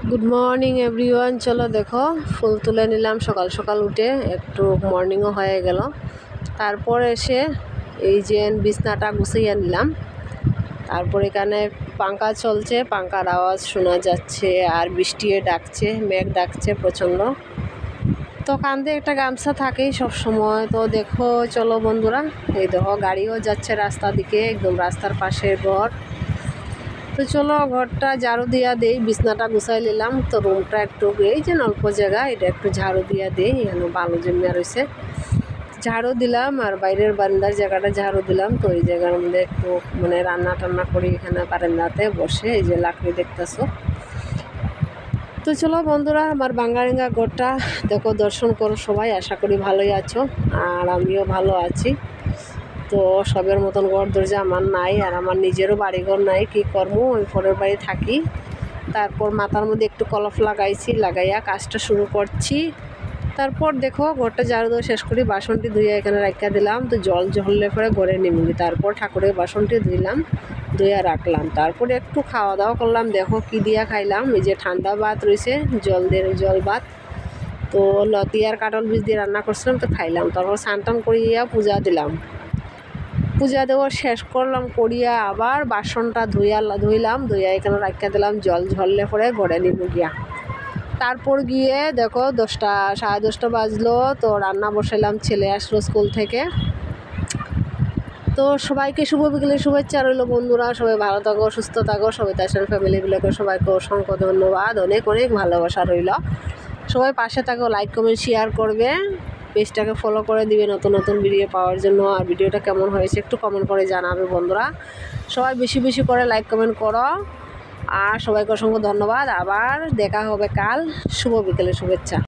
Good morning everyone. চলো দেখো ফুল তুলে নিলাম সকাল সকাল উঠে, একটু মর্নিংও হয়ে গেল। তারপর এসে এই যে বিছনাটা গুছিয়ে নিলাম। তারপর এখানে পাঙ্খা চলছে, পাঙ্খার আওয়াজ শোনা যাচ্ছে, আর বৃষ্টিও ডাকছে, মেঘ ডাকছে প্রচণ্ড। তো কাঁধে একটা গামছা থাকেই সব সময়। তো দেখো চলো বন্ধুরা, এই দেখো গাড়িও যাচ্ছে রাস্তা দিকে, একদম রাস্তার পাশে ঘর। তো চলো ঘরটা ঝাড়ু দিয়া দেই, বিছনাটা গুছাই নিলাম। তো রুমটা একটু এই যে অল্প জায়গা, এটা একটু ঝাড়ু দিয়া দেই, এখানে বালু জমিয়া রয়েছে। ঝাড়ু দিলাম আর বাইরের বারান্দার জায়গাটা ঝাড়ু দিলাম। তো এই জায়গার মধ্যে একটু রান্না টান্না করি এখানে বারান্দাতে বসে, এই যে লাকড়ি দেখতেছো। তো চলো বন্ধুরা, আমার বাঙ্গারিঙ্গা ঘরটা দেখো, দর্শন করো সবাই। আশা করি ভালোই আছো, আর আমিও ভালো আছি। তো সবের মতন ঘর দরজা আমার নাই, আর আমার নিজেরও বাড়িঘর নাই, কী করবো, ওই পরের বাড়ি থাকি। তারপর মাথার মধ্যে একটু কলফ লাগাইছি, লাগাইয়া কাজটা শুরু করছি। তারপর দেখো ঘরটা ঝাড়ু দেওয়া শেষ করি, বাসনটি ধুয়ে এখানে রাখা দিলাম। তো জল ঝরলে পরে ঘরে নিমুলি, তারপর ঠাকুরের বাসনটি ধুইলাম, ধুয়ে রাখলাম। তারপরে একটু খাওয়া দাওয়া করলাম। দেখো কী দিয়া খাইলাম, এই যে ঠান্ডা ভাত রয়েছে, জল ভাত। তো লতি আর কাটল বীজ দিয়ে রান্না করছিলাম, তো খাইলাম। তারপর স্নান টান করিয়া পূজা দিলাম। পূজা দেওয়া শেষ করলাম, করিয়া আবার বাসনটা ধুইলাম, ধুইয়া এখানে রাখা দিলাম, জল ঝরলে পরে ঘরে নিব গিয়া। তারপর গিয়ে দেখো 10টা, 10:30 বাজলো। তো রান্না বসাইলাম, ছেলে আসলো স্কুল থেকে। তো সবাইকে শুভ বিকেলের শুভেচ্ছা রইল বন্ধুরা। সবাই ভালো থাকো, সুস্থ থাকো, সবাই তার ফ্যামিলিগুলোকে সবাইকে অসংখ্য ধন্যবাদ, অনেক অনেক ভালোবাসা রইল। সবাই পাশে থাকো, লাইক কমেন্ট শেয়ার করবে, পেজটাকে ফলো করে দিবে নতুন নতুন ভিডিও পাওয়ার জন্য। আর ভিডিওটা কেমন হয়েছে একটু কমেন্ট করে জানাবে বন্ধুরা। সবাই বেশি বেশি করে লাইক কমেন্ট করো, আর সবাইকে অসংখ্য ধন্যবাদ। আবার দেখা হবে কাল। শুভ বিকেলের শুভেচ্ছা।